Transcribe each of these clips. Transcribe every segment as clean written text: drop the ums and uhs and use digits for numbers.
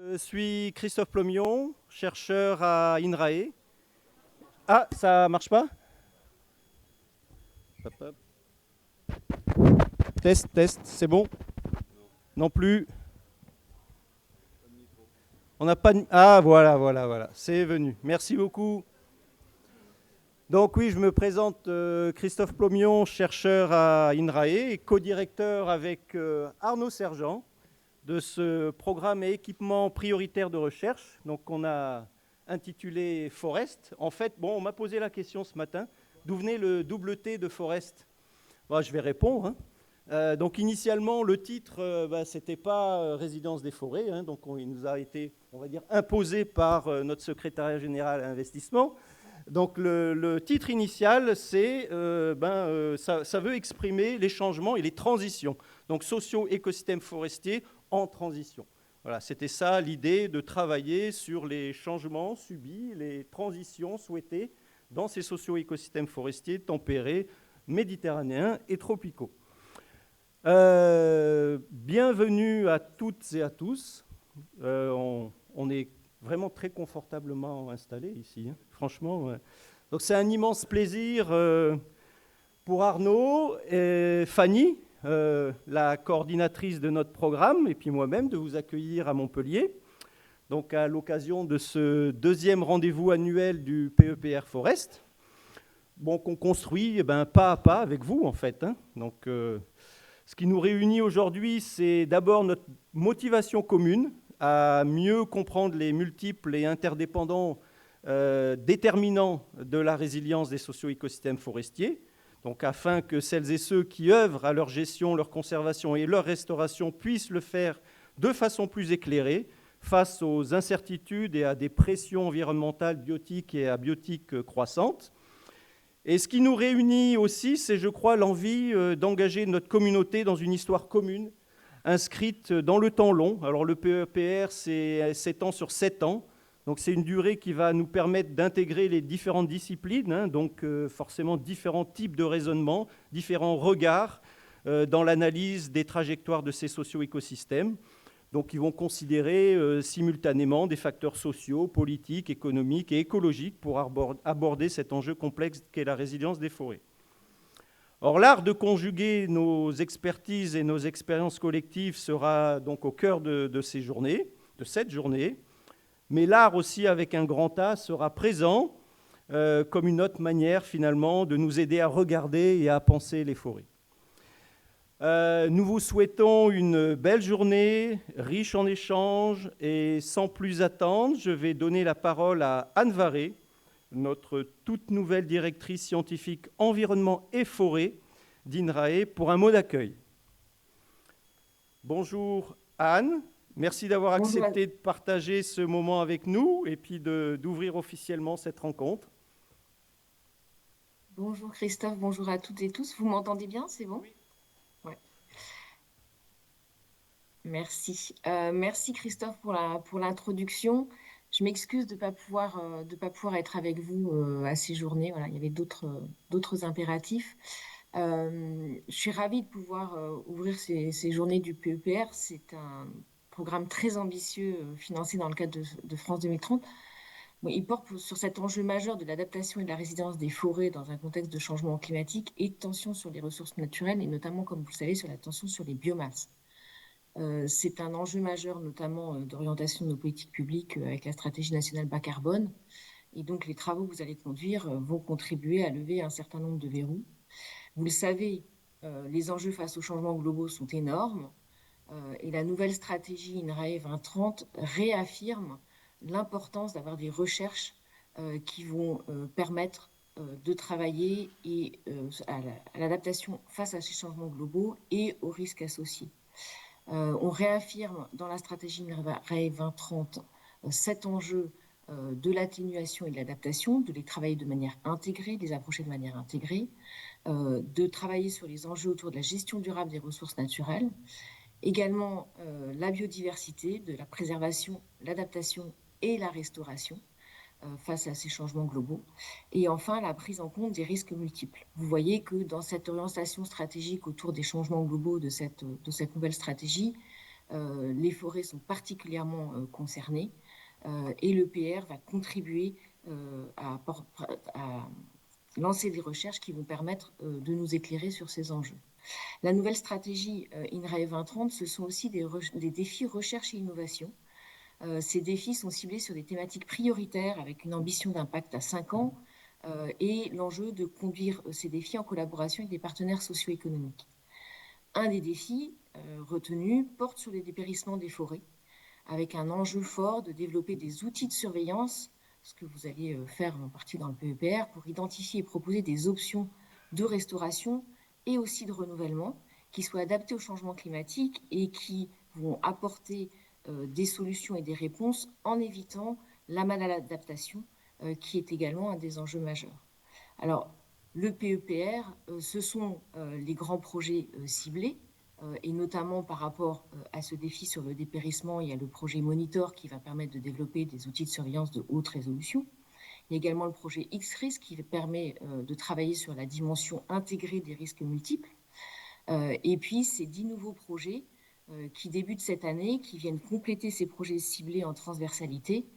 Je suis Christophe Plomion, chercheur à INRAE. Ah, ça marche pas? Hop, hop. Test, test, c'est bon? Non plus. On n'a pas de... Ah, voilà, c'est venu. Merci beaucoup. Donc oui, je me présente Christophe Plomion, chercheur à INRAE et co-directeur avec Arnaud Sergent de ce programme et équipement prioritaire de recherche. Donc on a intitulé Forest. En fait, bon, on m'a posé la question ce matin, d'où venait le double T de Forest? Bon, je vais répondre. Donc initialement, le titre, c'était pas Résidence des forêts, hein, donc il nous a été, on va dire, imposé par notre secrétariat général à l'investissement. Donc le titre initial, c'est, ça veut exprimer les changements et les transitions. Donc socio-écosystème forestier en transition. Voilà, c'était ça l'idée de travailler sur les changements subis, les transitions souhaitées dans ces socio-écosystèmes forestiers tempérés, méditerranéens et tropicaux. Bienvenue à toutes et à tous. On est vraiment très confortablement installés ici, hein, franchement. Ouais. Donc c'est un immense plaisir pour Arnaud et Fanny, la coordinatrice de notre programme, et puis moi-même de vous accueillir à Montpellier. Donc à l'occasion de ce deuxième rendez-vous annuel du PEPR Forest, bon, qu'on construit pas à pas avec vous en fait. Hein. Donc ce qui nous réunit aujourd'hui, c'est d'abord notre motivation commune à mieux comprendre les multiples et interdépendants déterminants de la résilience des socio-écosystèmes forestiers, donc afin que celles et ceux qui œuvrent à leur gestion, leur conservation et leur restauration puissent le faire de façon plus éclairée face aux incertitudes et à des pressions environnementales, biotiques et abiotiques croissantes. Et ce qui nous réunit aussi, c'est, je crois, l'envie d'engager notre communauté dans une histoire commune, inscrite dans le temps long. Alors le PEPR s'étend sur 7 ans, donc c'est une durée qui va nous permettre d'intégrer les différentes disciplines, hein, donc forcément différents types de raisonnements, différents regards dans l'analyse des trajectoires de ces socio-écosystèmes. Donc ils vont considérer simultanément des facteurs sociaux, politiques, économiques et écologiques pour aborder cet enjeu complexe qu'est la résilience des forêts. Or, l'art de conjuguer nos expertises et nos expériences collectives sera donc au cœur de ces journées, de cette journée, mais l'art aussi avec un grand A sera présent comme une autre manière finalement de nous aider à regarder et à penser les forêts. Nous vous souhaitons une belle journée, riche en échanges, et sans plus attendre, je vais donner la parole à Anne Varé, notre toute nouvelle directrice scientifique environnement et forêt d'INRAE, pour un mot d'accueil. Bonjour Anne, merci d'avoir accepté de partager ce moment avec nous et puis d'ouvrir officiellement cette rencontre. Bonjour Christophe, bonjour à toutes et tous. Vous m'entendez bien, c'est bon? Oui. Ouais. Merci. Merci Christophe pour l'introduction. Je m'excuse de de pas pouvoir être avec vous à ces journées. Voilà, il y avait d'autres impératifs. Je suis ravie de pouvoir ouvrir ces journées du PEPR. C'est un programme très ambitieux financé dans le cadre de France 2030. Bon, il porte sur cet enjeu majeur de l'adaptation et de la résilience des forêts dans un contexte de changement climatique et de tension sur les ressources naturelles, et notamment, comme vous le savez, sur la tension sur les biomasses. C'est un enjeu majeur, notamment d'orientation de nos politiques publiques avec la stratégie nationale bas carbone. Et donc, les travaux que vous allez conduire vont contribuer à lever un certain nombre de verrous. Vous le savez, les enjeux face aux changements globaux sont énormes. Et la nouvelle stratégie INRAE 2030 réaffirme l'importance d'avoir des recherches qui vont permettre de travailler à l'adaptation face à ces changements globaux et aux risques associés. On réaffirme dans la stratégie INRAE 2030 cet enjeu de l'atténuation et de l'adaptation, de les travailler de manière intégrée, de les approcher de manière intégrée, de travailler sur les enjeux autour de la gestion durable des ressources naturelles, également la biodiversité, de la préservation, l'adaptation et la restauration face à ces changements globaux. Et enfin, la prise en compte des risques multiples. Vous voyez que dans cette orientation stratégique autour des changements globaux de cette nouvelle stratégie, les forêts sont particulièrement concernées et l'EPR va contribuer à lancer des recherches qui vont permettre de nous éclairer sur ces enjeux. La nouvelle stratégie INRAE 2030, ce sont aussi des défis recherche et innovation. Ces défis sont ciblés sur des thématiques prioritaires avec une ambition d'impact à 5 ans et l'enjeu de conduire ces défis en collaboration avec des partenaires socio-économiques. Un des défis retenus porte sur le dépérissement des forêts, avec un enjeu fort de développer des outils de surveillance, ce que vous allez faire en partie dans le PEPR, pour identifier et proposer des options de restauration et aussi de renouvellement qui soient adaptées au changement climatique et qui vont apporter des solutions et des réponses en évitant la maladaptation, qui est également un des enjeux majeurs. Alors, le PEPR, ce sont les grands projets ciblés, et notamment par rapport à ce défi sur le dépérissement, il y a le projet Monitor qui va permettre de développer des outils de surveillance de haute résolution. Il y a également le projet X-Risque qui permet de travailler sur la dimension intégrée des risques multiples. Et puis, ces 10 nouveaux projets qui débutent cette année, qui viennent compléter ces projets ciblés en transversalité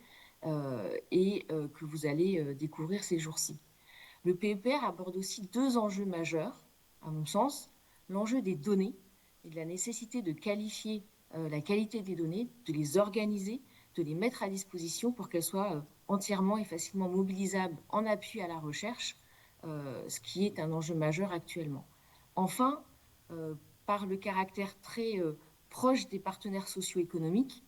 et que vous allez découvrir ces jours-ci. Le PEPR aborde aussi 2 enjeux majeurs, à mon sens, l'enjeu des données et de la nécessité de qualifier la qualité des données, de les organiser, de les mettre à disposition pour qu'elles soient entièrement et facilement mobilisables en appui à la recherche, ce qui est un enjeu majeur actuellement. Enfin, par le caractère très proche des partenaires socio-économiques,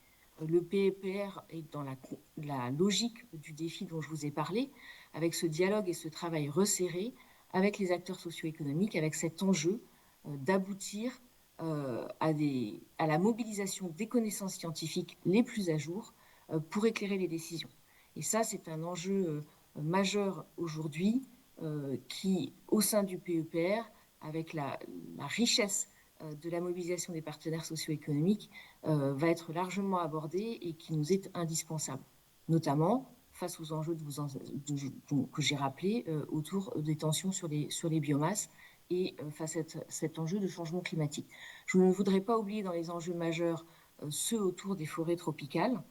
le PEPR est dans la logique du défi dont je vous ai parlé, avec ce dialogue et ce travail resserré avec les acteurs socio-économiques, avec cet enjeu d'aboutir à la mobilisation des connaissances scientifiques les plus à jour pour éclairer les décisions. Et ça, c'est un enjeu majeur aujourd'hui qui, au sein du PEPR, avec la richesse de la mobilisation des partenaires socio-économiques, va être largement abordé et qui nous est indispensable, notamment face aux enjeux que j'ai rappelés autour des tensions sur les biomasses et face à cet enjeu de changement climatique. Je ne voudrais pas oublier dans les enjeux majeurs ceux autour des forêts tropicales,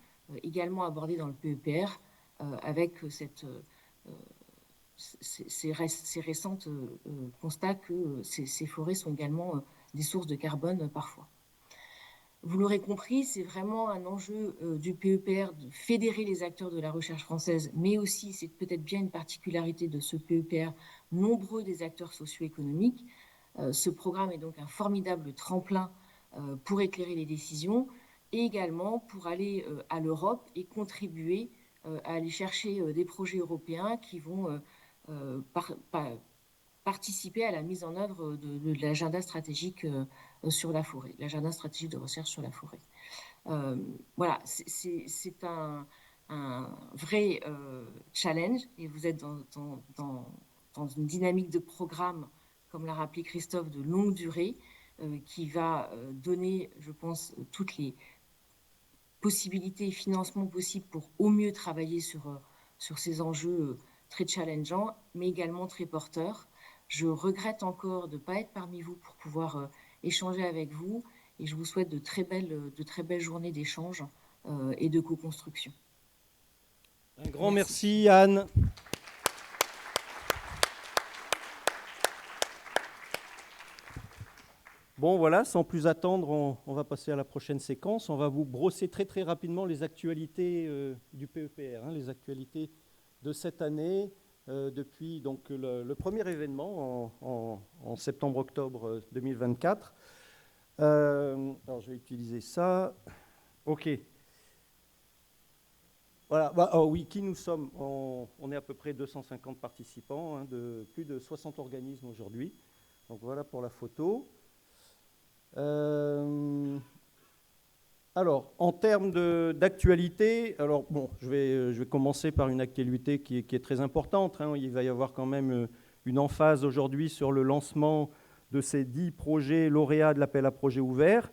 également abordés dans le PEPR, avec ces récents constats que ces forêts sont également des sources de carbone parfois. Vous l'aurez compris, c'est vraiment un enjeu du PEPR de fédérer les acteurs de la recherche française, mais aussi, c'est peut-être bien une particularité de ce PEPR, nombreux des acteurs socio-économiques. Ce programme est donc un formidable tremplin pour éclairer les décisions et également pour aller à l'Europe et contribuer à aller chercher des projets européens qui vont participer à la mise en œuvre de l'agenda stratégique sur la forêt, l'agenda stratégique de recherche sur la forêt. Voilà, c'est un vrai challenge et vous êtes dans une dynamique de programme, comme l'a rappelé Christophe, de longue durée qui va donner, je pense, toutes les possibilités et financements possibles pour au mieux travailler sur ces enjeux très challengeants, mais également très porteurs. Je regrette encore de ne pas être parmi vous pour pouvoir échanger avec vous et je vous souhaite de très belles journées d'échange et de co-construction. Un grand merci Anne. Bon voilà, sans plus attendre, on va passer à la prochaine séquence. On va vous brosser très rapidement les actualités du PEPR, les actualités de cette année, depuis donc, le premier événement en septembre-octobre 2024. Alors je vais utiliser ça. OK. Voilà, oui, qui nous sommes on est à peu près 250 participants, de plus de 60 organismes aujourd'hui. Donc voilà pour la photo. Alors, en termes d'actualité, alors bon, je vais commencer par une actualité qui est très importante. Il va y avoir quand même une emphase aujourd'hui sur le lancement de ces 10 projets lauréats de l'appel à projets ouverts.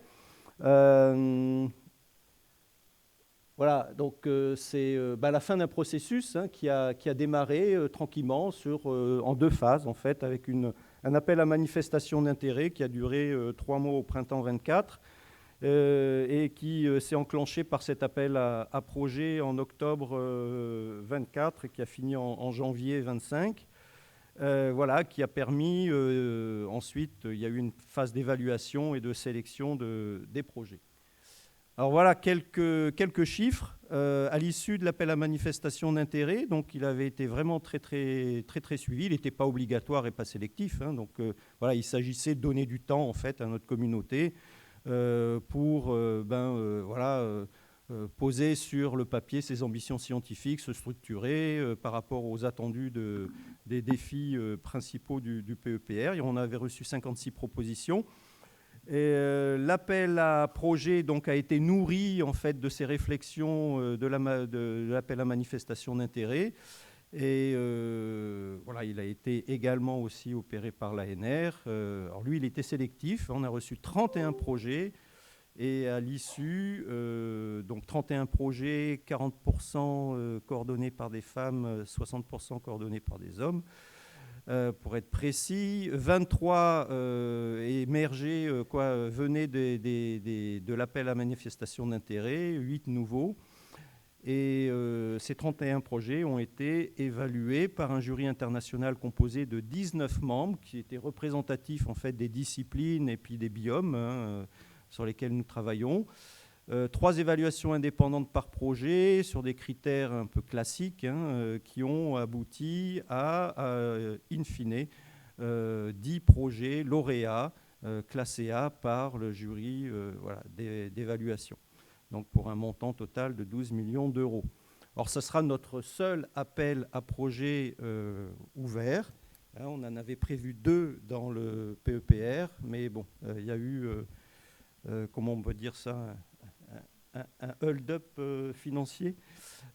Voilà, donc c'est la fin d'un processus qui a démarré tranquillement en 2 phases, en fait, avec un appel à manifestation d'intérêt qui a duré 3 mois au printemps 24 et qui s'est enclenché par cet appel à projet en octobre 24 et qui a fini en janvier 25. Voilà, qui a permis, ensuite, il y a eu une phase d'évaluation et de sélection des projets. Alors voilà quelques chiffres. À l'issue de l'appel à manifestation d'intérêt, donc il avait été vraiment très suivi. Il n'était pas obligatoire et pas sélectif. Hein, donc voilà, il s'agissait de donner du temps en fait à notre communauté pour poser sur le papier ses ambitions scientifiques, se structurer par rapport aux attendus des défis principaux du PEPR. Et on avait reçu 56 propositions. L'appel à projet donc, a été nourri en fait, de ces réflexions de l'appel à manifestation d'intérêt. Et voilà, il a été également aussi opéré par l'ANR. Alors lui, il était sélectif. On a reçu 31 projets. Et à l'issue, donc 31 projets, 40% coordonnés par des femmes, 60% coordonnés par des hommes. Pour être précis, 23 émergés venaient de l'appel à manifestation d'intérêt, 8 nouveaux. Et ces 31 projets ont été évalués par un jury international composé de 19 membres qui étaient représentatifs en fait, des disciplines et puis des biomes sur lesquels nous travaillons. 3 évaluations indépendantes par projet sur des critères un peu classiques qui ont abouti à in fine, 10 projets lauréats classés A par le jury d'évaluation. Donc pour un montant total de 12 millions d'euros. Alors ce sera notre seul appel à projet ouvert. On en avait prévu 2 dans le PEPR, mais bon, il y a eu, comment on peut dire ça, un hold-up financier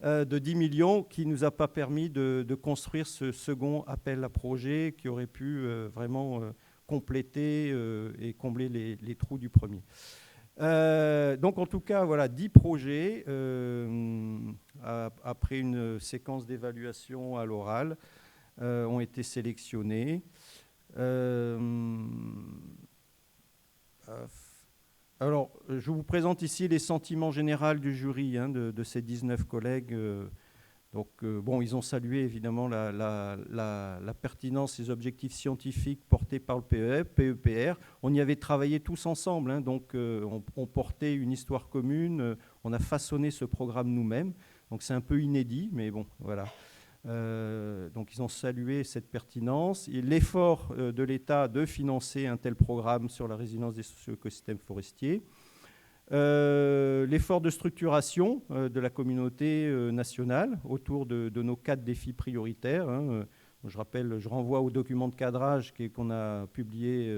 de 10 millions qui ne nous a pas permis de construire ce second appel à projet qui aurait pu vraiment compléter et combler les trous du premier. Donc en tout cas, voilà, 10 projets après une séquence d'évaluation à l'oral ont été sélectionnés. Alors, je vous présente ici les sentiments généraux du jury de ces 19 collègues. Bon, ils ont salué évidemment la pertinence des objectifs scientifiques portés par le PEPR. On y avait travaillé tous ensemble, donc on portait une histoire commune, on a façonné ce programme nous-mêmes. Donc c'est un peu inédit, mais bon, voilà. Donc ils ont salué cette pertinence et l'effort de l'État de financer un tel programme sur la résilience des socio-écosystèmes forestiers. L'effort de structuration de la communauté nationale autour de nos 4 défis prioritaires. Je renvoie au document de cadrage qu'on a publié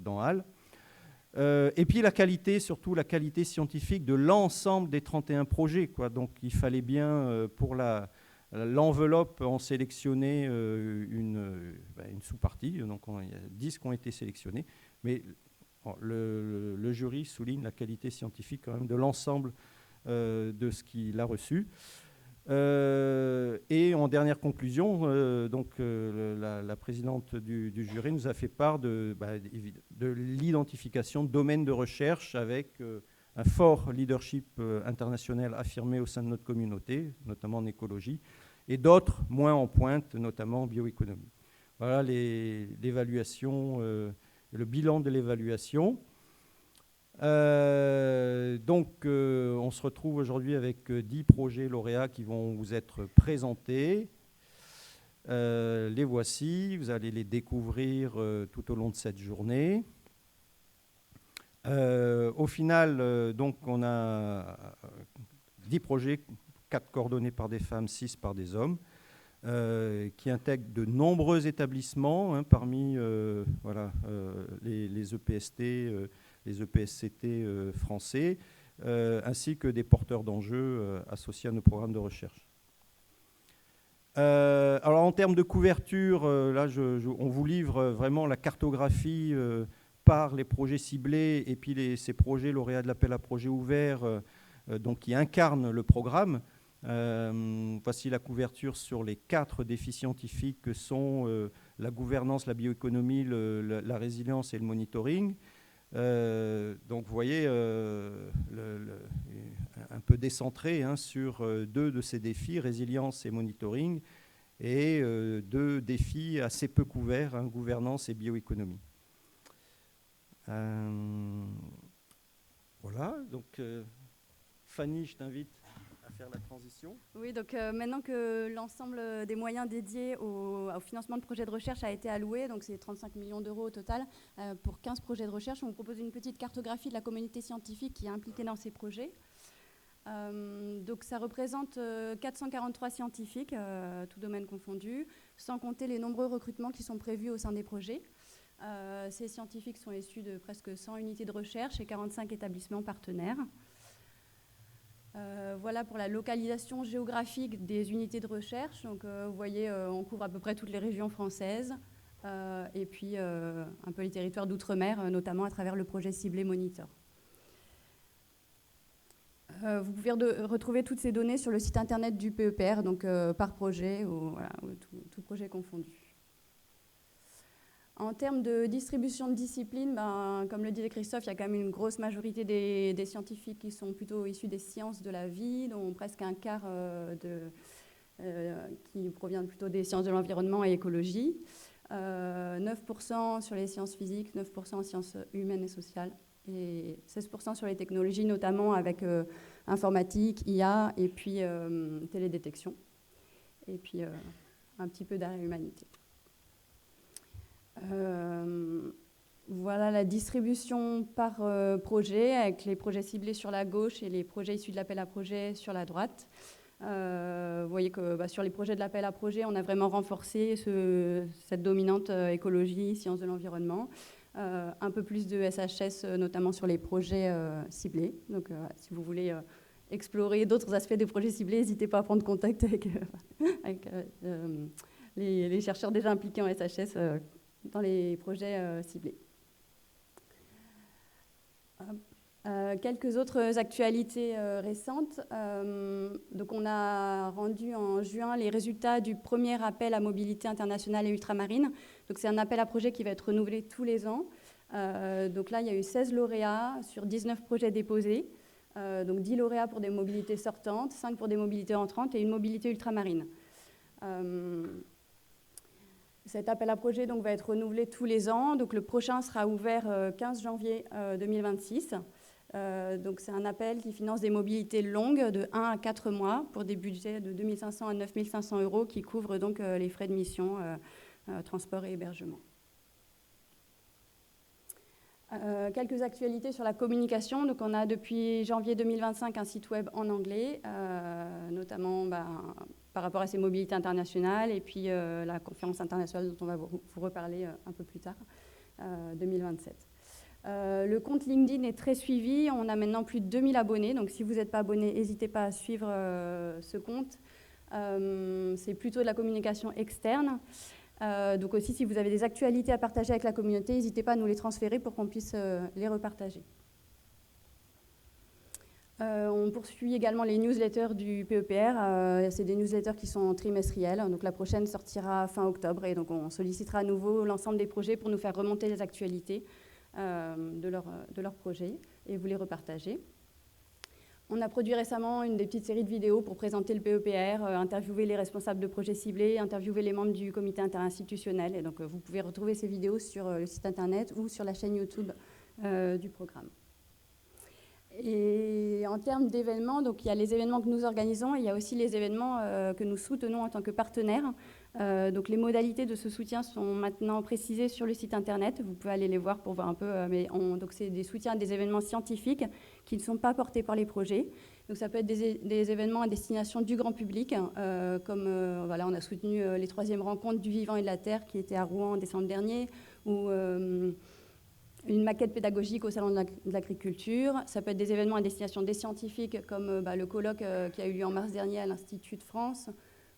dans HAL. Et puis la qualité, surtout la qualité scientifique de l'ensemble des 31 projets. Donc il fallait bien, pour l'enveloppe, en sélectionner une sous-partie. Donc il y a 10 qui ont été sélectionnés. Mais le jury souligne la qualité scientifique quand même de l'ensemble de ce qu'il a reçu. Et en dernière conclusion, la présidente du jury nous a fait part de l'identification de domaines de recherche avec un fort leadership international affirmé au sein de notre communauté, notamment en écologie, et d'autres moins en pointe, notamment en bioéconomie. Voilà l'évaluation, le bilan de l'évaluation. On se retrouve aujourd'hui avec 10 projets lauréats qui vont vous être présentés. Les voici, vous allez les découvrir tout au long de cette journée. Au final, donc, on a 10 projets, 4 coordonnés par des femmes, 6 par des hommes, qui intègrent de nombreux établissements, parmi les EPST, les EPSCT français, ainsi que des porteurs d'enjeux associés à nos programmes de recherche. Alors en termes de couverture, là, on vous livre vraiment la cartographie par les projets ciblés et puis ces projets lauréats de l'appel à projet ouvert donc qui incarnent le programme. Voici la couverture sur les 4 défis scientifiques que sont la gouvernance, la bioéconomie, la résilience et le monitoring. Donc vous voyez, un peu décentré hein, sur deux de ces défis, résilience et monitoring, et deux défis assez peu couverts, hein, gouvernance et bioéconomie. Voilà, donc Fanny, je t'invite à faire la transition. Oui, donc maintenant que l'ensemble des moyens dédiés au financement de projets de recherche a été alloué, donc c'est 35 millions d'euros au total, pour 15 projets de recherche, on vous propose une petite cartographie de la communauté scientifique qui est impliquée dans ces projets. Donc ça représente 443 scientifiques, tous domaines confondus, sans compter les nombreux recrutements qui sont prévus au sein des projets. Ces scientifiques sont issus de presque 100 unités de recherche et 45 établissements partenaires. Voilà pour la localisation géographique des unités de recherche. Donc, vous voyez, on couvre à peu près toutes les régions françaises et puis un peu les territoires d'outre-mer, notamment à travers le projet ciblé Monitor. Vous pouvez retrouver toutes ces données sur le site internet du PEPR, donc par projet ou voilà, tout projet confondu. En termes de distribution de disciplines, comme le disait Christophe, il y a quand même une grosse majorité des scientifiques qui sont plutôt issus des sciences de la vie, dont presque un quart qui provient plutôt des sciences de l'environnement et écologie. 9% sur les sciences physiques, 9% en sciences humaines et sociales, et 16% sur les technologies, notamment avec informatique, IA et puis télédétection, et puis un petit peu d'art et humanité. Voilà la distribution par projet, avec les projets ciblés sur la gauche et les projets issus de l'appel à projet sur la droite. Vous voyez que sur les projets de l'appel à projet, on a vraiment renforcé cette dominante écologie, sciences de l'environnement. Un peu plus de SHS, notamment sur les projets ciblés. Donc, si vous voulez explorer d'autres aspects des projets ciblés, n'hésitez pas à prendre contact avec les chercheurs déjà impliqués en SHS dans les projets ciblés. Quelques autres actualités récentes. Donc on a rendu en juin les résultats du premier appel à mobilité internationale et ultramarine. Donc c'est un appel à projet qui va être renouvelé tous les ans. Donc là, il y a eu 16 lauréats sur 19 projets déposés. Donc 10 lauréats pour des mobilités sortantes, 5 pour des mobilités entrantes et une mobilité ultramarine. Cet appel à projet donc, va être renouvelé tous les ans. Donc, le prochain sera ouvert 15 janvier 2026. Donc, c'est un appel qui finance des mobilités longues de 1 à 4 mois pour des budgets de 2 500 à 9 500 euros qui couvrent donc les frais de mission, transport et hébergement. Quelques actualités sur la communication. Donc, on a depuis janvier 2025 un site web en anglais, notamment par rapport à ces mobilités internationales et puis la conférence internationale dont on va vous reparler un peu plus tard, 2027. Le compte LinkedIn est très suivi. On a maintenant plus de 2000 abonnés. Donc, si vous n'êtes pas abonné, n'hésitez pas à suivre ce compte. C'est plutôt de la communication externe. Donc aussi, si vous avez des actualités à partager avec la communauté, n'hésitez pas à nous les transférer pour qu'on puisse les repartager. On poursuit également les newsletters du PEPR. C'est des newsletters qui sont trimestriels. Donc la prochaine sortira fin octobre et donc on sollicitera à nouveau l'ensemble des projets pour nous faire remonter les actualités de leur projet et vous les repartager. On a produit récemment une des petites séries de vidéos pour présenter le PEPR, interviewer les responsables de projets ciblés, interviewer les membres du comité interinstitutionnel. Et donc, vous pouvez retrouver ces vidéos sur le site internet ou sur la chaîne YouTube du programme. Et en termes d'événements, donc il y a les événements que nous organisons et il y a aussi les événements que nous soutenons en tant que partenaires. Donc les modalités de ce soutien sont maintenant précisées sur le site internet. Vous pouvez aller les voir pour voir un peu. Donc c'est des soutiens à des événements scientifiques qui ne sont pas portés par les projets. Donc ça peut être des événements à destination du grand public, comme voilà, on a soutenu les 3e rencontres du vivant et de la terre qui étaient à Rouen en décembre dernier, ou une maquette pédagogique au Salon de l'Agriculture. Ça peut être des événements à destination des scientifiques, comme le colloque qui a eu lieu en mars dernier à l'Institut de France,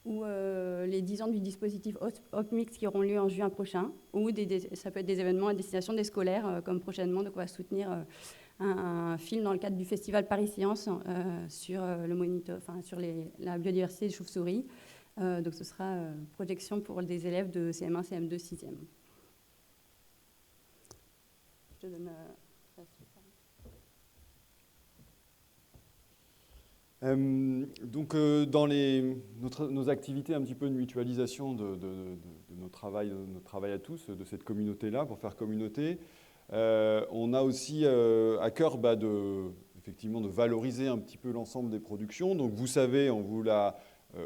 ou les 10 ans du dispositif OPMIX qui auront lieu en juin prochain, ou ça peut être des événements à destination des scolaires, comme prochainement. Donc on va soutenir un film dans le cadre du festival Paris Science sur la biodiversité des chauves-souris. Donc ce sera projection pour des élèves de CM1, CM2, 6e. Je te donne Donc, dans nos activités un petit peu de mutualisation de notre travail à tous, de cette communauté-là, pour faire communauté, on a aussi à cœur effectivement de valoriser un petit peu l'ensemble des productions. Donc, vous savez, on vous l'a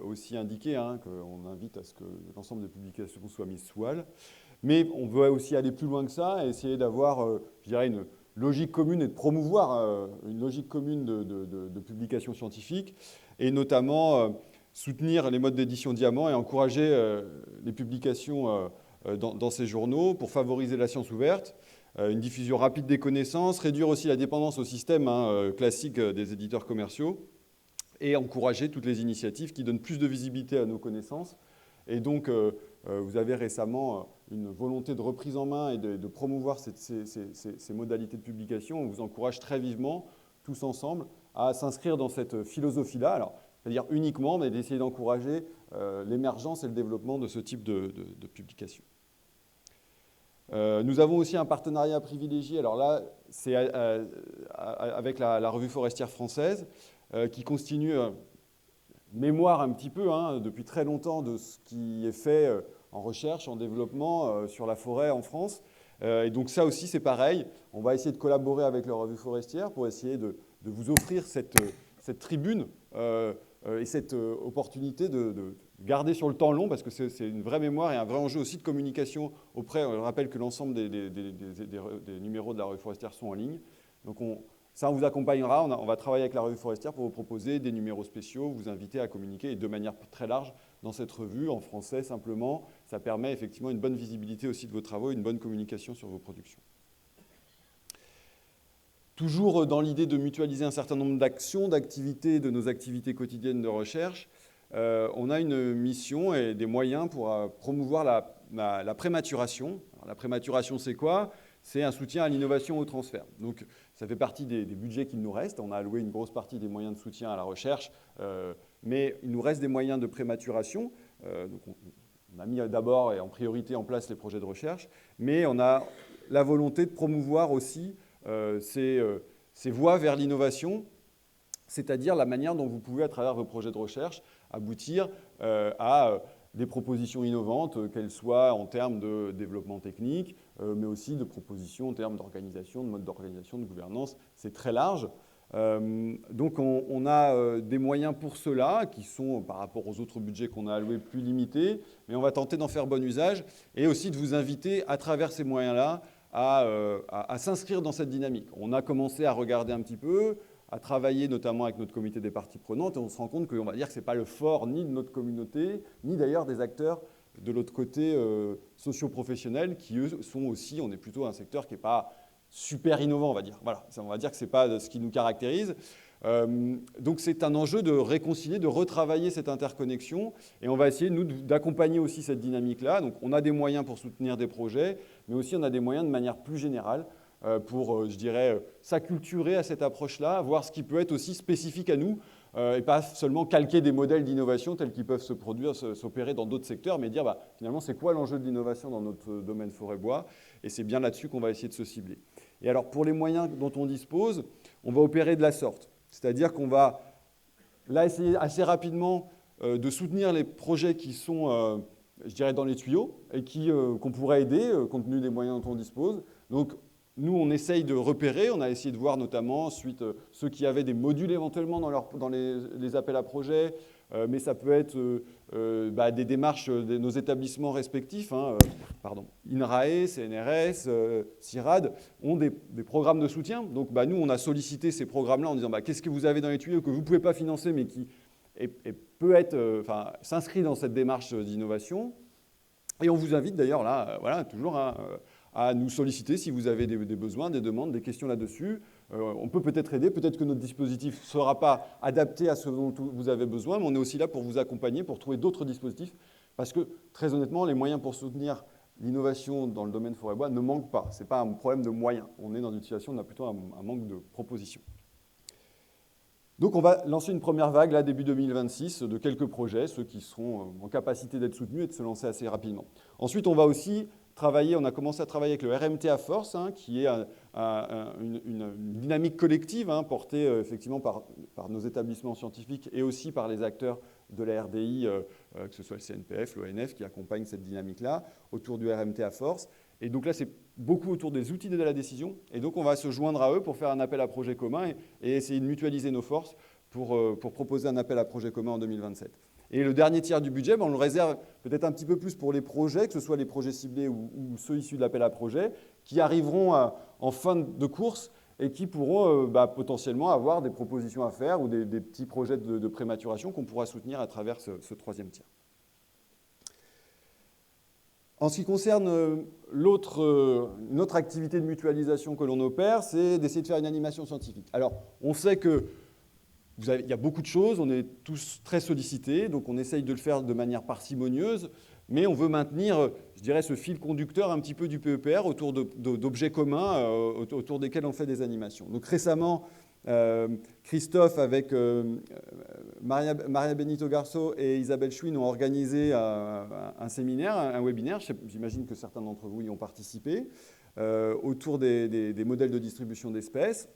aussi indiqué, hein, qu'on invite à ce que l'ensemble des publications soient mises sous voile. Mais on veut aussi aller plus loin que ça et essayer d'avoir, je dirais, une logique commune et de promouvoir une logique commune de publication scientifique et notamment soutenir les modes d'édition Diamant et encourager les publications dans ces journaux pour favoriser la science ouverte, une diffusion rapide des connaissances, réduire aussi la dépendance au système classique des éditeurs commerciaux et encourager toutes les initiatives qui donnent plus de visibilité à nos connaissances. Et donc, vous avez récemment une volonté de reprise en main et de promouvoir ces modalités de publication. On vous encourage très vivement, tous ensemble, à s'inscrire dans cette philosophie-là. Alors, c'est-à-dire uniquement, mais d'essayer d'encourager l'émergence et le développement de ce type de publication. Nous avons aussi un partenariat privilégié. Alors là, c'est avec la Revue forestière française, qui continue mémoire un petit peu, hein, depuis très longtemps, de ce qui est fait en recherche, en développement sur la forêt en France. Et donc ça aussi, c'est pareil. On va essayer de collaborer avec la Revue forestière pour essayer de vous offrir cette tribune et cette opportunité de garder sur le temps long, parce que c'est une vraie mémoire et un vrai enjeu aussi de communication auprès. On rappelle que l'ensemble des numéros de la Revue forestière sont en ligne. Donc ça, on vous accompagnera. On va travailler avec la Revue forestière pour vous proposer des numéros spéciaux, vous inviter à communiquer et de manière très large dans cette revue, en français simplement. Ça permet effectivement une bonne visibilité aussi de vos travaux et une bonne communication sur vos productions. Toujours dans l'idée de mutualiser un certain nombre d'actions, d'activités, de nos activités quotidiennes de recherche, on a une mission et des moyens pour promouvoir la prématuration. Alors, la prématuration, c'est quoi ? C'est un soutien à l'innovation au transfert. Donc, ça fait partie des budgets qu'il nous reste. On a alloué une grosse partie des moyens de soutien à la recherche, mais il nous reste des moyens de prématuration. Donc on a mis d'abord et en priorité en place les projets de recherche, mais on a la volonté de promouvoir aussi ces voies vers l'innovation, c'est-à-dire la manière dont vous pouvez, à travers vos projets de recherche, aboutir à des propositions innovantes, qu'elles soient en termes de développement technique, mais aussi de propositions en termes d'organisation, de mode d'organisation, de gouvernance. C'est très large. Donc on a des moyens pour cela qui sont, par rapport aux autres budgets qu'on a alloués, plus limités, mais on va tenter d'en faire bon usage et aussi de vous inviter, à travers ces moyens-là, à s'inscrire dans cette dynamique. On a commencé à regarder un petit peu, à travailler notamment avec notre comité des parties prenantes, et on se rend compte qu'on va dire que ce n'est pas le fort ni de notre communauté, ni d'ailleurs des acteurs de l'autre côté socio-professionnels, qui eux sont aussi, on est plutôt un secteur qui n'est pas super innovant, on va dire. Voilà, on va dire que ce n'est pas ce qui nous caractérise. Donc c'est un enjeu de réconcilier, de retravailler cette interconnexion, et on va essayer, nous, d'accompagner aussi cette dynamique-là. Donc on a des moyens pour soutenir des projets, mais aussi on a des moyens de manière plus générale pour, je dirais, s'acculturer à cette approche-là, voir ce qui peut être aussi spécifique à nous, et pas seulement calquer des modèles d'innovation tels qu'ils peuvent se produire, s'opérer dans d'autres secteurs, mais dire finalement c'est quoi l'enjeu de l'innovation dans notre domaine forêt-bois, et c'est bien là-dessus qu'on va essayer de se cibler. Et alors pour les moyens dont on dispose, on va opérer de la sorte, c'est-à-dire qu'on va là essayer assez rapidement de soutenir les projets qui sont, je dirais, dans les tuyaux et qu'on pourrait aider compte tenu des moyens dont on dispose. Donc nous, on essaye de repérer, on a essayé de voir notamment ensuite ceux qui avaient des modules éventuellement dans les appels à projets, mais ça peut être des démarches de nos établissements respectifs, INRAE, CNRS, CIRAD, ont des programmes de soutien. Donc nous, on a sollicité ces programmes-là en disant qu'est-ce que vous avez dans les tuyaux que vous ne pouvez pas financer, mais qui peut être, s'inscrit dans cette démarche d'innovation. Et on vous invite d'ailleurs là, toujours à nous solliciter si vous avez des besoins, des demandes, des questions là-dessus. On peut peut-être aider, peut-être que notre dispositif ne sera pas adapté à ce dont vous avez besoin, mais on est aussi là pour vous accompagner, pour trouver d'autres dispositifs, parce que très honnêtement, les moyens pour soutenir l'innovation dans le domaine forêt-bois ne manquent pas. Ce n'est pas un problème de moyens. On est dans une situation où on a plutôt un manque de propositions. Donc on va lancer une première vague, là, début 2026, de quelques projets, ceux qui seront en capacité d'être soutenus et de se lancer assez rapidement. Ensuite, on va aussi on a commencé à travailler avec le RMT à Force, qui est une dynamique collective portée effectivement par nos établissements scientifiques et aussi par les acteurs de la RDI, que ce soit le CNPF, l'ONF, qui accompagnent cette dynamique-là autour du RMT à Force. Et donc là, c'est beaucoup autour des outils de la décision. Et donc, on va se joindre à eux pour faire un appel à projet commun et essayer de mutualiser nos forces pour proposer un appel à projet commun en 2027. Et le dernier tiers du budget, on le réserve peut-être un petit peu plus pour les projets, que ce soit les projets ciblés ou ceux issus de l'appel à projet, qui arriveront en fin de course et qui pourront potentiellement avoir des propositions à faire ou des petits projets de prématuration qu'on pourra soutenir à travers ce troisième tiers. En ce qui concerne une autre activité de mutualisation que l'on opère, c'est d'essayer de faire une animation scientifique. Alors, on sait que il y a beaucoup de choses, on est tous très sollicités, donc on essaye de le faire de manière parcimonieuse, mais on veut maintenir, je dirais, ce fil conducteur un petit peu du PEPR autour d'objets communs autour desquels on fait des animations. Donc récemment, Christophe, avec Maria Benito Garço et Isabelle Chouine, ont organisé un séminaire, un webinaire, j'imagine que certains d'entre vous y ont participé, autour des modèles de distribution d'espèces,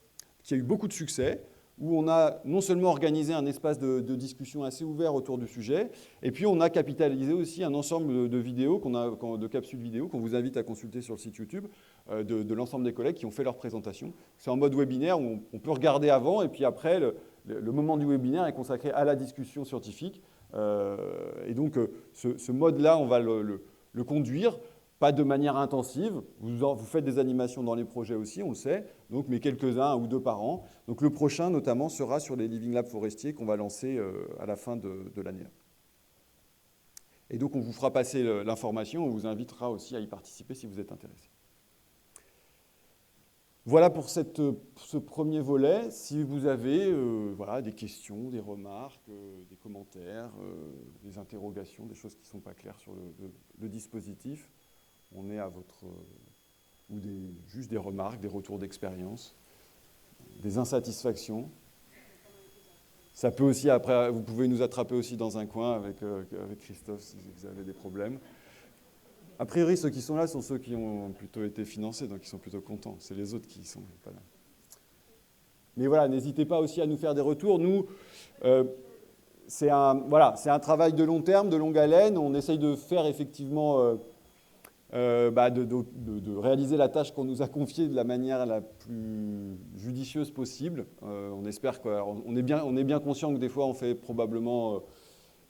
qui a eu beaucoup de succès, où on a non seulement organisé un espace de discussion assez ouvert autour du sujet, et puis on a capitalisé aussi un ensemble de vidéos, de capsules vidéo qu'on vous invite à consulter sur le site YouTube, de l'ensemble des collègues qui ont fait leur présentation. C'est en mode webinaire où on peut regarder avant, et puis après, le moment du webinaire est consacré à la discussion scientifique. Et donc, ce mode-là, on va le conduire, pas de manière intensive. Vous faites des animations dans les projets aussi, on le sait, donc, mais quelques-uns ou deux par an. Donc le prochain, notamment, sera sur les Living Labs forestiers qu'on va lancer à la fin de l'année. Et donc, on vous fera passer l'information, on vous invitera aussi à y participer si vous êtes intéressé. Voilà pour ce premier volet. Si vous avez des questions, des remarques, des commentaires, des interrogations, des choses qui ne sont pas claires sur le dispositif, on est à votre... ou juste des remarques, des retours d'expérience, des insatisfactions. Ça peut aussi, après, vous pouvez nous attraper aussi dans un coin avec Christophe si vous avez des problèmes. A priori, ceux qui sont là sont ceux qui ont plutôt été financés, donc ils sont plutôt contents. C'est les autres qui ne sont pas là. Mais voilà, n'hésitez pas aussi à nous faire des retours. Nous, c'est un travail de long terme, de longue haleine. On essaye de faire effectivement... de réaliser la tâche qu'on nous a confiée de la manière la plus judicieuse possible. On espère qu'on est bien conscient que des fois on fait probablement,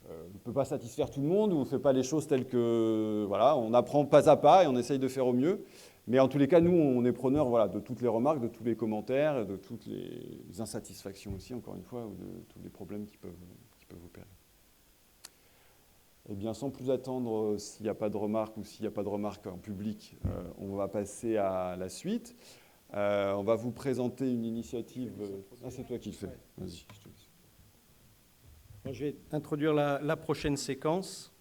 on ne peut pas satisfaire tout le monde, ou on ne fait pas les choses telles que, on apprend pas à pas et on essaye de faire au mieux. Mais en tous les cas, nous, on est preneurs de toutes les remarques, de tous les commentaires, de toutes les insatisfactions aussi, encore une fois, ou de tous les problèmes qui peuvent vous perdre. Eh bien, sans plus attendre, s'il n'y a pas de remarques ou s'il n'y a pas de remarques en public, on va passer à la suite. On va vous présenter une initiative... c'est toi qui le fais. Vas-y, je te laisse. Je vais introduire la prochaine séquence.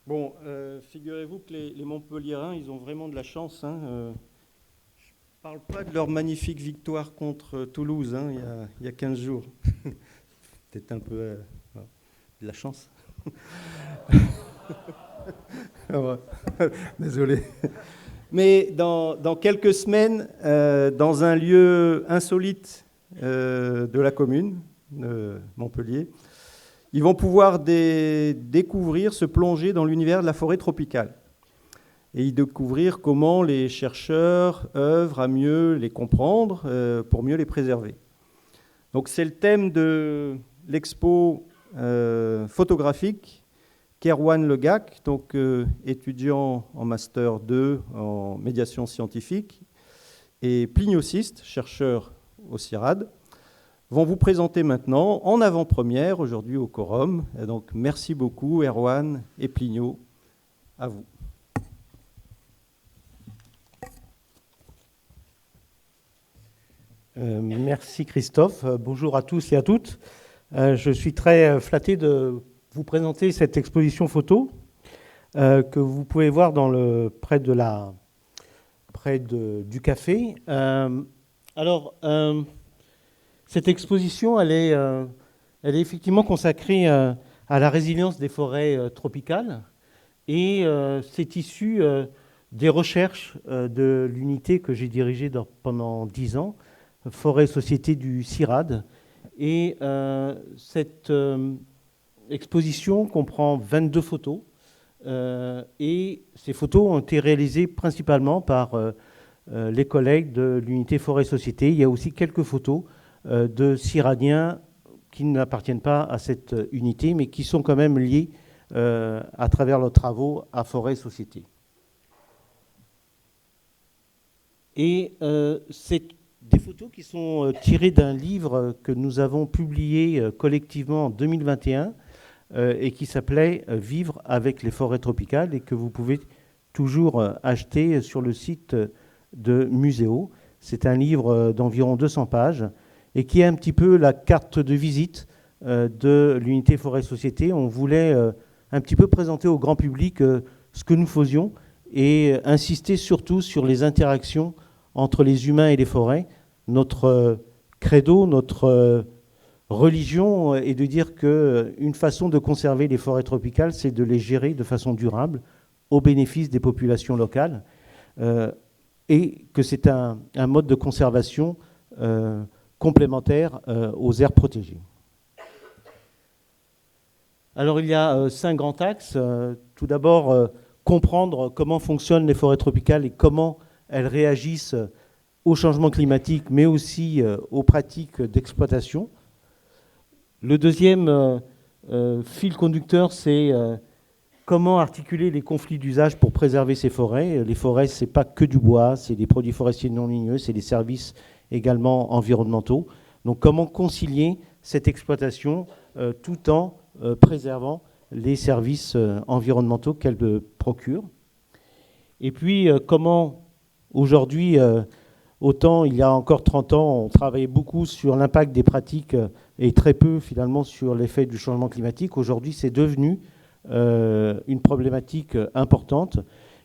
Bon, figurez-vous que les Montpelliérains, ils ont vraiment de la chance. Je ne parle pas de leur magnifique victoire contre Toulouse il y a 15 jours. Peut-être un peu de la chance. Désolé. Mais dans quelques semaines, dans un lieu insolite de la commune de Montpellier, ils vont pouvoir découvrir, se plonger dans l'univers de la forêt tropicale et y découvrir comment les chercheurs œuvrent à mieux les comprendre pour mieux les préserver. Donc c'est le thème de l'expo photographique qu'Erwan Legac, donc étudiant en Master 2 en médiation scientifique, et Plinio Sist, chercheur au CIRAD, vont vous présenter maintenant en avant-première aujourd'hui au Quorum. Et donc merci beaucoup Erwan et Plinio, à vous. Merci Christophe, bonjour à tous et à toutes. Je suis très flatté de vous présenter cette exposition photo que vous pouvez voir près du café. Cette exposition, elle est effectivement consacrée à la résilience des forêts tropicales Et c'est issu des recherches de l'unité que j'ai dirigée pendant 10 ans, Forêt Société du CIRAD. Et cette exposition comprend 22 photos. Et ces photos ont été réalisées principalement par les collègues de l'unité Forêt Société. Il y a aussi quelques photos de CIRADiens qui n'appartiennent pas à cette unité, mais qui sont quand même liés à travers leurs travaux à Forêt Société. Et c'est des photos qui sont tirées d'un livre que nous avons publié collectivement en 2021 et qui s'appelait « Vivre avec les forêts tropicales » et que vous pouvez toujours acheter sur le site de Muséo. C'est un livre d'environ 200 pages et qui est un petit peu la carte de visite de l'unité Forêt Société. On voulait un petit peu présenter au grand public ce que nous faisions et insister surtout sur les interactions entre les humains et les forêts. Notre credo, notre religion est de dire qu'une façon de conserver les forêts tropicales, c'est de les gérer de façon durable au bénéfice des populations locales et que c'est un mode de conservation complémentaire aux aires protégées. Alors il y a 5 grands axes. Tout d'abord, comprendre comment fonctionnent les forêts tropicales et comment elles réagissent au changement climatique, mais aussi aux pratiques d'exploitation. Le deuxième fil conducteur, c'est comment articuler les conflits d'usage pour préserver ces forêts. Les forêts, ce n'est pas que du bois, c'est des produits forestiers non ligneux, c'est des services également environnementaux. Donc comment concilier cette exploitation tout en préservant les services environnementaux qu'elle procure. Et puis comment aujourd'hui, autant il y a encore 30 ans, on travaillait beaucoup sur l'impact des pratiques et très peu finalement sur l'effet du changement climatique. Aujourd'hui, c'est devenu une problématique importante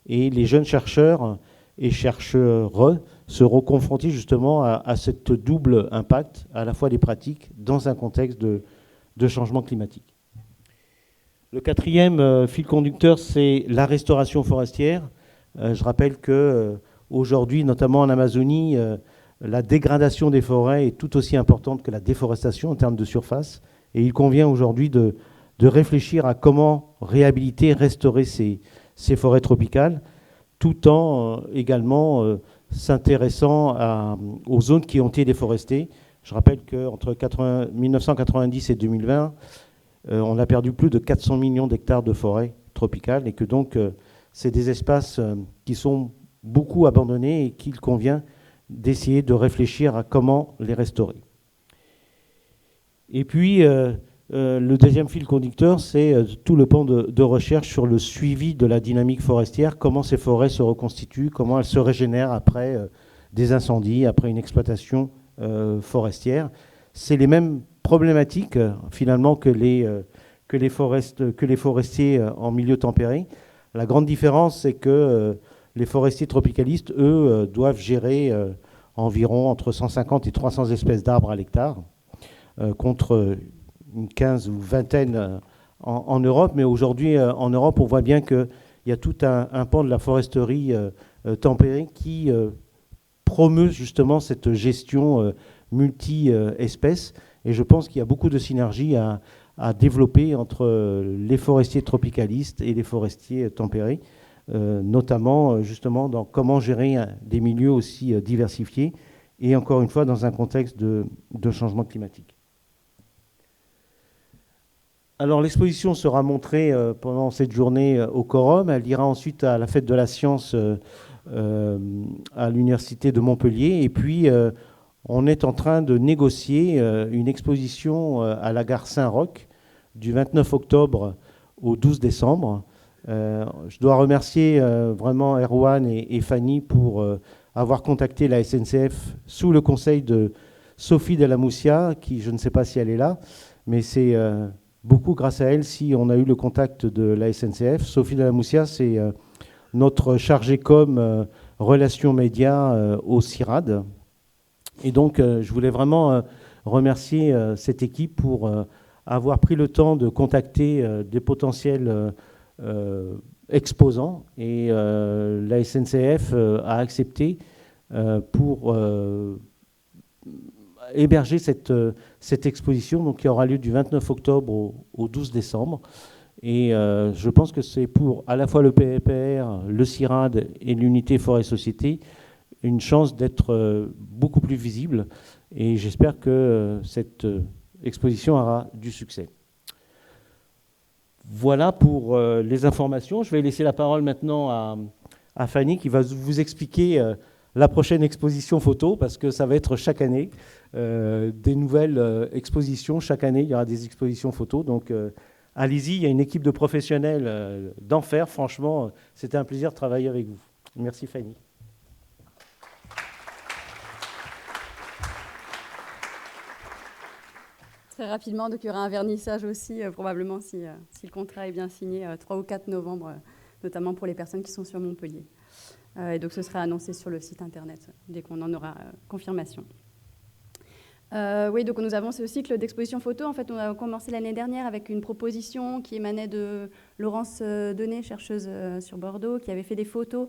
et les jeunes chercheurs et chercheurs seront confrontés justement à cette double impact, à la fois des pratiques dans un contexte de changement climatique. Le quatrième fil conducteur, c'est la restauration forestière. Je rappelle qu'aujourd'hui, notamment en Amazonie, la dégradation des forêts est tout aussi importante que la déforestation en termes de surface. Et il convient aujourd'hui de réfléchir à comment réhabiliter, restaurer ces forêts tropicales, tout en également s'intéressant aux zones qui ont été déforestées. Je rappelle qu'entre 1990 et 2020, on a perdu plus de 400 millions d'hectares de forêts tropicales et que donc c'est des espaces qui sont beaucoup abandonnés et qu'il convient d'essayer de réfléchir à comment les restaurer. Et puis, le deuxième fil conducteur, c'est tout le pan de recherche sur le suivi de la dynamique forestière, comment ces forêts se reconstituent, comment elles se régénèrent après des incendies, après une exploitation forestière. C'est les mêmes problématiques, finalement, que les forestiers en milieu tempéré. La grande différence, c'est que les forestiers tropicalistes, eux, doivent gérer environ entre 150 et 300 espèces d'arbres à l'hectare, contre une 15 ou vingtaine en Europe. Mais aujourd'hui, en Europe, on voit bien qu'il y a tout un pan de la foresterie tempérée qui promeut justement cette gestion multi-espèces. Et je pense qu'il y a beaucoup de synergies à développer entre les forestiers tropicalistes et les forestiers tempérés, notamment justement dans comment gérer des milieux aussi diversifiés et encore une fois dans un contexte de changement climatique. Alors l'exposition sera montrée pendant cette journée au Quorum. Elle ira ensuite à la Fête de la Science à l'Université de Montpellier. Et puis on est en train de négocier une exposition à la gare Saint-Roch du 29 octobre au 12 décembre. Je dois remercier vraiment Erwan et Fanny pour avoir contacté la SNCF sous le conseil de Sophie Delamoussia, qui je ne sais pas si elle est là, mais c'est beaucoup grâce à elle si on a eu le contact de la SNCF. Sophie Delamoussia, c'est notre chargée com relations médias au CIRAD. Et donc, je voulais vraiment remercier cette équipe pour avoir pris le temps de contacter des potentiels exposants et la SNCF a accepté pour héberger cette exposition, donc, qui aura lieu du 29 octobre au 12 décembre. Et je pense que c'est pour à la fois le PEPR, le CIRAD et l'unité Forêt Société une chance d'être beaucoup plus visible. Et j'espère que cette exposition aura du succès. Voilà pour les informations. Je vais laisser la parole maintenant à Fanny qui va vous expliquer la prochaine exposition photo, parce que ça va être chaque année des nouvelles expositions. Chaque année, il y aura des expositions photos. Donc, allez-y, il y a une équipe de professionnels d'enfer. Franchement, c'était un plaisir de travailler avec vous. Merci Fanny. Très rapidement, donc il y aura un vernissage aussi, probablement, si le contrat est bien signé, 3 ou 4 novembre, notamment pour les personnes qui sont sur Montpellier. Et donc ce sera annoncé sur le site internet dès qu'on en aura confirmation. Oui, donc nous avons ce cycle d'exposition photo. En fait, on a commencé l'année dernière avec une proposition qui émanait de Laurence Denet, chercheuse sur Bordeaux, qui avait fait des photos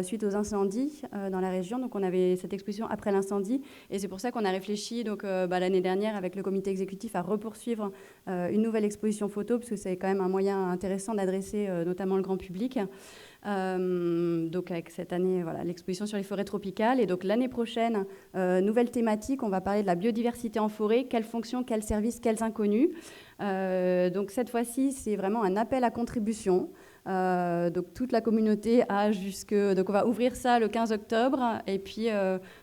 suite aux incendies dans la région. Donc on avait cette exposition après l'incendie. Et c'est pour ça qu'on a réfléchi donc, l'année dernière avec le comité exécutif à repoursuivre une nouvelle exposition photo, parce que c'est quand même un moyen intéressant d'adresser notamment le grand public. Donc avec cette année, voilà, l'exposition sur les forêts tropicales. Et donc l'année prochaine, nouvelle thématique, on va parler de la biodiversité en forêt, quelles fonctions, quels services, quels inconnus. Donc cette fois-ci, c'est vraiment un appel à contribution. Donc toute la communauté a donc on va ouvrir ça le 15 octobre et puis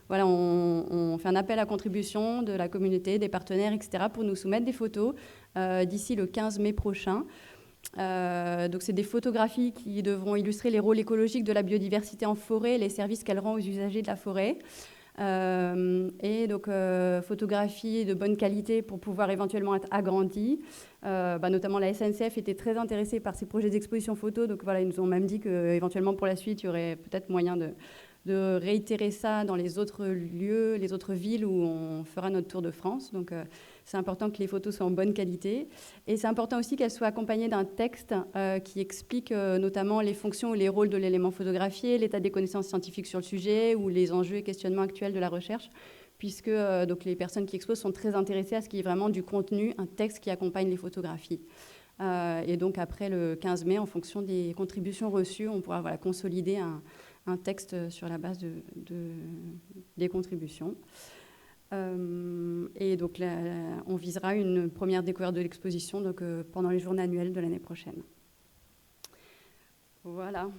voilà, on fait un appel à contribution de la communauté, des partenaires, etc. pour nous soumettre des photos d'ici le 15 mai prochain. Donc c'est des photographies qui devront illustrer les rôles écologiques de la biodiversité en forêt, les services qu'elle rend aux usagers de la forêt. Et donc photographies de bonne qualité pour pouvoir éventuellement être agrandies. Notamment la SNCF était très intéressée par ces projets d'exposition photo, donc voilà, ils nous ont même dit qu'éventuellement pour la suite, il y aurait peut-être moyen de réitérer ça dans les autres lieux, les autres villes où on fera notre tour de France. Donc c'est important que les photos soient en bonne qualité. Et c'est important aussi qu'elles soient accompagnées d'un texte qui explique notamment les fonctions ou les rôles de l'élément photographié, l'état des connaissances scientifiques sur le sujet ou les enjeux et questionnements actuels de la recherche, puisque donc, les personnes qui exposent sont très intéressées à ce qu'il y ait vraiment du contenu, un texte qui accompagne les photographies. Et donc après le 15 mai, en fonction des contributions reçues, on pourra consolider un texte sur la base des contributions. Et donc là, on visera une première découverte de l'exposition donc, pendant les journées annuelles de l'année prochaine. Voilà.